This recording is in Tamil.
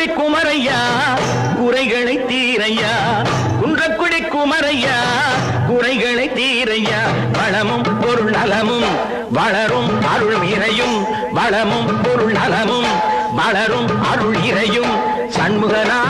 குன்றக்குடி குமரையா குறைகளை தீரையா குன்றக்குடி குமரையா குறைகளை தீரையா வளமும் பொருள் நலமும் வளரும் அருள் இறையும் வளமும் பொருள் நலமும் வளரும் அருள் இறையும் சண்முகனா